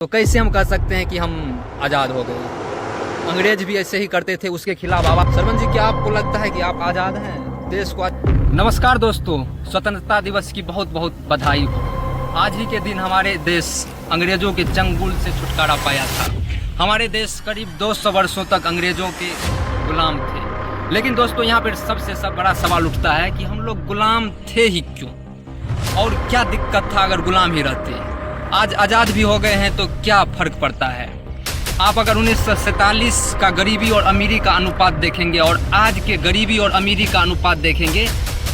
तो कैसे हम कह सकते हैं कि हम आज़ाद हो गए? अंग्रेज भी ऐसे ही करते थे, उसके खिलाफ आवाज। सरवन जी, क्या आपको लगता है कि आप आज़ाद हैं? देश को नमस्कार दोस्तों, स्वतंत्रता दिवस की बहुत बहुत बधाई हो। आज ही के दिन हमारे देश अंग्रेजों के चंगुल से छुटकारा पाया था। हमारे देश करीब 200 वर्षों तक अंग्रेजों के गुलाम थे। लेकिन दोस्तों, यहाँ पर सबसे बड़ा सवाल उठता है कि हम लोग गुलाम थे ही क्यों, और क्या दिक्कत था अगर गुलाम ही रहते। आज आज़ाद भी हो गए हैं तो क्या फ़र्क पड़ता है? आप अगर 1947 का गरीबी और अमीरी का अनुपात देखेंगे और आज के गरीबी और अमीरी का अनुपात देखेंगे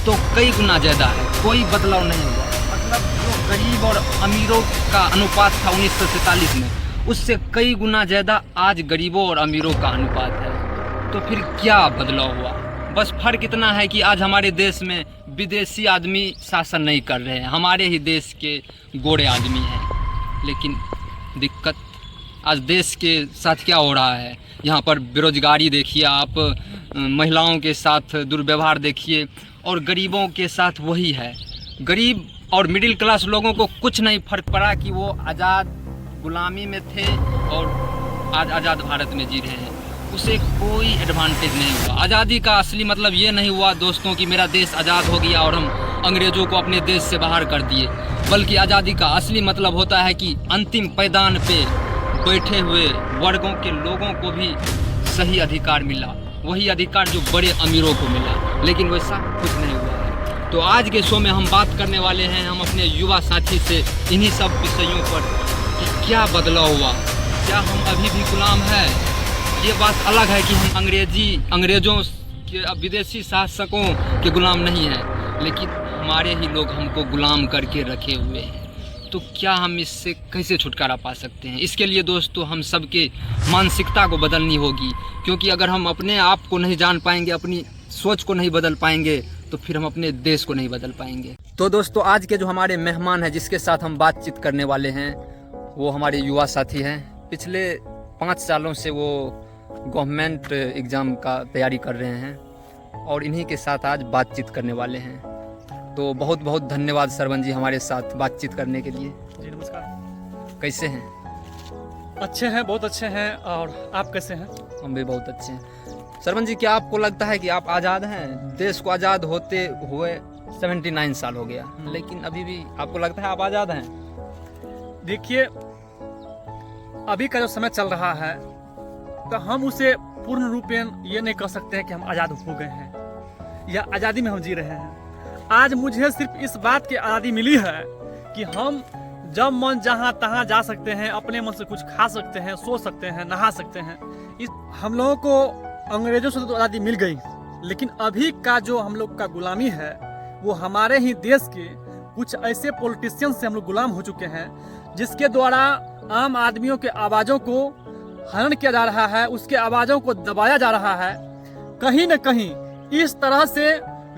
तो कई गुना ज़्यादा है, कोई बदलाव नहीं हुआ। मतलब जो गरीब और अमीरों का अनुपात था 1947 में, उससे कई गुना ज़्यादा आज गरीबों और अमीरों का अनुपात है। तो फिर क्या बदलाव हुआ? बस फ़र्क इतना है कि आज हमारे देश में विदेशी आदमी शासन नहीं कर रहे हैं, हमारे ही देश के गोरे आदमी हैं। लेकिन दिक्कत आज देश के साथ क्या हो रहा है? यहाँ पर बेरोजगारी देखिए आप, महिलाओं के साथ दुर्व्यवहार देखिए, और गरीबों के साथ वही है। गरीब और मिडिल क्लास लोगों को कुछ नहीं फर्क पड़ा कि वो आज़ाद गुलामी में थे और आज आज़ाद भारत में जी रहे हैं, उसे कोई एडवांटेज नहीं हुआ। आज़ादी का असली मतलब ये नहीं हुआ दोस्तों कि मेरा देश आज़ाद हो गया और हम अंग्रेज़ों को अपने देश से बाहर कर दिए, बल्कि आज़ादी का असली मतलब होता है कि अंतिम पायदान पे बैठे हुए वर्गों के लोगों को भी सही अधिकार मिला, वही अधिकार जो बड़े अमीरों को मिला। लेकिन वैसा कुछ नहीं हुआ है। तो आज के शो में हम बात करने वाले हैं हम अपने युवा साथी से इन्हीं सब विषयों पर कि क्या बदलाव हुआ, क्या हम अभी भी गुलाम हैं। ये बात अलग है कि हम अंग्रेज़ों के विदेशी शासकों के गुलाम नहीं हैं, लेकिन हमारे ही लोग हमको गुलाम करके रखे हुए हैं। तो क्या हम इससे कैसे छुटकारा पा सकते हैं? इसके लिए दोस्तों हम सबके मानसिकता को बदलनी होगी, क्योंकि अगर हम अपने आप को नहीं जान पाएंगे, अपनी सोच को नहीं बदल पाएंगे, तो फिर हम अपने देश को नहीं बदल पाएंगे। तो दोस्तों, आज के जो हमारे मेहमान हैं जिसके साथ हम बातचीत करने वाले हैं, वो हमारे युवा साथी हैं। पिछले 5 सालों से वो गवर्नमेंट एग्ज़ाम का तैयारी कर रहे हैं और इन्हीं के साथ आज बातचीत करने वाले हैं। तो बहुत बहुत धन्यवाद सरवन जी हमारे साथ बातचीत करने के लिए। जी नमस्कार। कैसे हैं? अच्छे हैं, बहुत अच्छे हैं। और आप कैसे हैं? हम भी बहुत अच्छे हैं। सरवन जी, क्या आपको लगता है कि आप आज़ाद हैं? देश को आज़ाद होते हुए 79 साल हो गया, लेकिन अभी भी आपको लगता है आप आज़ाद हैं? देखिए, अभी का जो समय चल रहा है तो हम उसे पूर्ण रूपेण ये नहीं कह सकते हैं कि हम आज़ाद हो गए हैं या आज़ादी में हम जी रहे हैं। आज मुझे सिर्फ इस बात की आज़ादी मिली है कि हम जब मन जहाँ तहाँ जा सकते हैं, अपने मन से कुछ खा सकते हैं, सो सकते हैं, नहा सकते हैं। हम लोगों को अंग्रेजों से तो आज़ादी मिल गई, लेकिन अभी का जो हम लोग का गुलामी है वो हमारे ही देश के कुछ ऐसे पॉलिटिशियन से हम लोग गुलाम हो चुके हैं, जिसके द्वारा आम आदमियों के आवाज़ों को हनन किया जा रहा है, उसके आवाज़ों को दबाया जा रहा है। कहीं न कहीं इस तरह से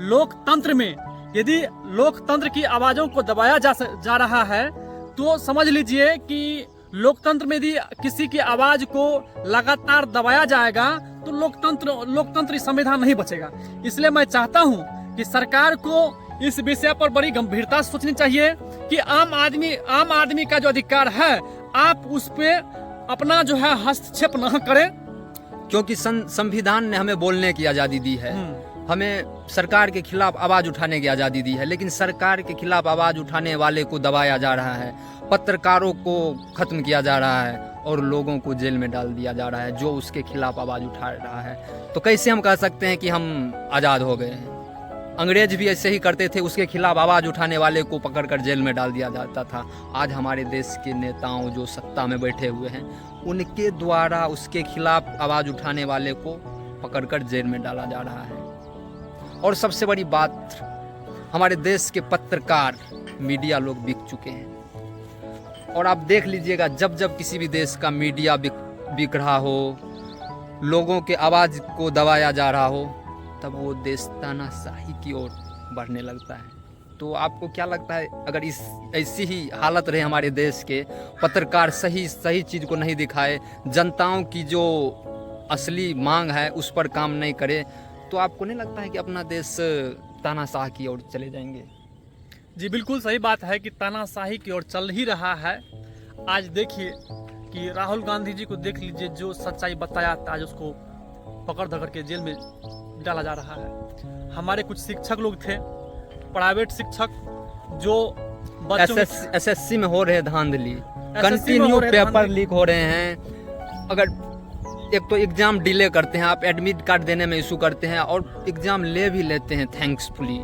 लोकतंत्र में यदि लोकतंत्र की आवाज़ों को दबाया जा रहा है तो समझ लीजिए कि लोकतंत्र में यदि किसी की आवाज़ को लगातार दबाया जाएगा तो लोकतंत्र संविधान नहीं बचेगा। इसलिए मैं चाहता हूं कि सरकार को इस विषय पर बड़ी गंभीरता से सोचनी चाहिए कि आम आदमी का जो अधिकार है आप उस पे अपना जो है हस्तक्षेप न करें, क्योंकि संविधान ने हमें बोलने की आज़ादी दी है, हमें सरकार के खिलाफ आवाज़ उठाने की आज़ादी दी है, लेकिन सरकार के खिलाफ आवाज़ उठाने वाले को दबाया जा रहा है, पत्रकारों को ख़त्म किया जा रहा है और लोगों को जेल में डाल दिया जा रहा है जो उसके खिलाफ आवाज़ उठा रहा है। तो कैसे हम कह सकते हैं कि हम आज़ाद हो गए हैं? अंग्रेज भी ऐसे ही करते थे, उसके खिलाफ आवाज़ उठाने वाले को पकड़कर जेल में डाल दिया जाता था। आज हमारे देश के नेताओं जो सत्ता में बैठे हुए हैं, उनके द्वारा उसके खिलाफ आवाज़ उठाने वाले को पकड़कर जेल में डाला जा रहा है। और सबसे बड़ी बात, हमारे देश के पत्रकार, मीडिया लोग बिक चुके हैं। और आप देख लीजिएगा, जब जब किसी भी देश का मीडिया बिक रहा हो, लोगों के आवाज़ को दबाया जा रहा हो, तब वो देश तानाशाही की ओर बढ़ने लगता है। तो आपको क्या लगता है, अगर ऐसी ही हालत रहे हमारे देश के, पत्रकार सही चीज़ को नहीं दिखाए, जनताओं की जो असली मांग है उस पर काम नहीं करे, तो आपको नहीं लगता है कि अपना देश तानाशाह की ओर चले जाएंगे? जी बिल्कुल सही बात है कि तानाशाही की ओर चल ही रहा है। आज देखिए कि राहुल गांधी जी को देख लीजिए, जो सच्चाई बताया था आज उसको पकड़ धकड़ के जेल में डाला जा रहा है। हमारे कुछ शिक्षक लोग थे, प्राइवेट शिक्षक, जो बच्चों एसएससी में हो रहे धांधली, में कंटिन्यू हो रहे पेपर धांधली। लीक हो रहे हैं। अगर एक तो एग्जाम डिले करते हैं, आप एडमिट कार्ड देने में इशू करते हैं और एग्जाम ले भी लेते हैं थैंक्सफुली,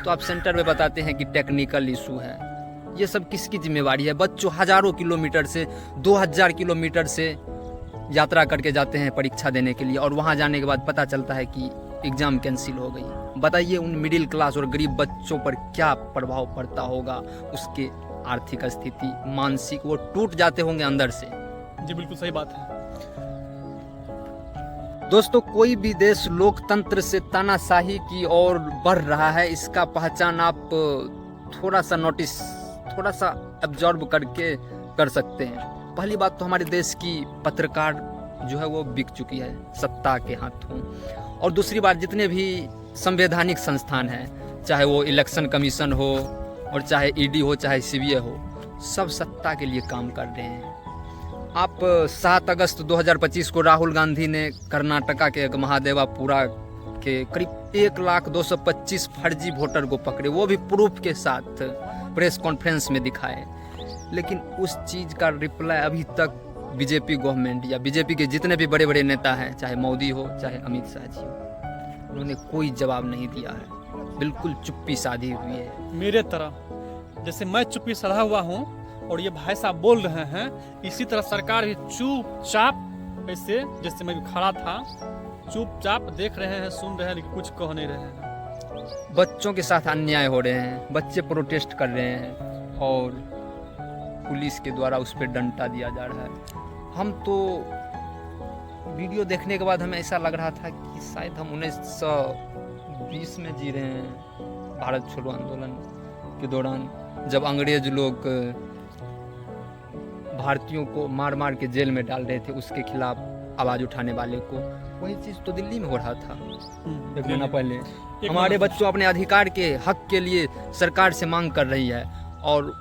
तो आप सेंटर में बताते हैं कि टेक्निकल इशू है। ये सब किसकी जिम्मेवारी है? बच्चों हजारों किलोमीटर से, 2000 किलोमीटर से यात्रा करके जाते हैं परीक्षा देने के लिए, और वहाँ जाने के बाद पता चलता है कि एग्जाम कैंसिल हो गई। बताइए उन मिडिल क्लास और गरीब बच्चों पर क्या प्रभाव पड़ता होगा, उसके आर्थिक स्थिति, मानसिक, वो टूट जाते होंगे अंदर से। जी बिल्कुल सही बात है। दोस्तों, कोई भी देश लोकतंत्र से तानाशाही की ओर बढ़ रहा है, इसका पहचान आप थोड़ा सा नोटिस, थोड़ा सा ऑब्जर्व करके कर सकते हैं। पहली बात तो हमारे देश की पत्रकार जो है वो बिक चुकी है सत्ता के हाथों, और दूसरी बात जितने भी संवैधानिक संस्थान हैं, चाहे वो इलेक्शन कमीशन हो और चाहे ईडी हो, चाहे सीबीआई हो, सब सत्ता के लिए काम कर रहे हैं। आप 7 अगस्त 2025 को राहुल गांधी ने कर्नाटका के महादेवापुरा के करीब 1,225,000 फर्जी वोटर को पकड़े, वो भी प्रूफ के साथ प्रेस कॉन्फ्रेंस में दिखाए। लेकिन उस चीज़ का रिप्लाई अभी तक बीजेपी गवर्नमेंट या बीजेपी के जितने भी बड़े बड़े नेता हैं, चाहे मोदी हो चाहे अमित शाह जी हो, उन्होंने कोई जवाब नहीं दिया है। बिल्कुल चुप्पी साधी हुई है। मेरे तरह जैसे मैं चुप्पी सधा हुआ हूँ और ये भाई साहब बोल रहे हैं, इसी तरह सरकार भी चुपचाप, ऐसे जैसे मैं भी खड़ा था, चुपचाप देख रहे हैं, सुन रहे हैं, लेकिन कुछ कह नहीं रहे हैं। बच्चों के साथ अन्याय हो रहे हैं, बच्चे प्रोटेस्ट कर रहे हैं और पुलिस के द्वारा उस पर डंडा दिया जा रहा है। हम तो वीडियो देखने के बाद हमें ऐसा लग रहा था कि शायद हम 1920 में जी रहे हैं, भारत छोड़ो आंदोलन के दौरान, जब अंग्रेज लोग भारतीयों को मार मार के जेल में डाल रहे थे, उसके खिलाफ आवाज़ उठाने वाले को। वही चीज़ तो दिल्ली में हो रहा था एक महीना पहले। हमारे बच्चों अपने अधिकार के हक के लिए सरकार से मांग कर रही है, और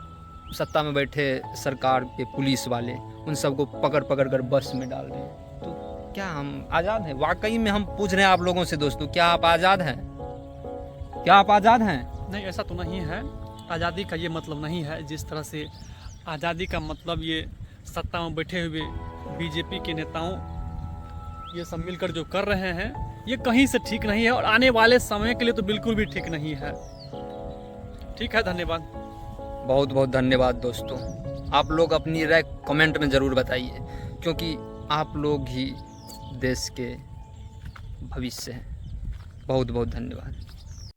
सत्ता में बैठे सरकार के पुलिस वाले उन सबको पकड़ पकड़ कर बस में डाल रहे हैं। तो क्या हम आज़ाद हैं? वाकई में हम पूछ रहे हैं आप लोगों से दोस्तों, क्या आप आज़ाद हैं? क्या आप आज़ाद हैं? नहीं, ऐसा तो नहीं है। आज़ादी का ये मतलब नहीं है जिस तरह से आज़ादी का मतलब ये सत्ता में बैठे हुए बीजेपी के नेताओं ये सब मिलकर जो कर रहे हैं, ये कहीं से ठीक नहीं है, और आने वाले समय के लिए तो बिल्कुल भी ठीक नहीं है। ठीक है, धन्यवाद। बहुत बहुत धन्यवाद दोस्तों। आप लोग अपनी राय कमेंट में ज़रूर बताइए, क्योंकि आप लोग ही देश के भविष्य हैं। बहुत बहुत धन्यवाद।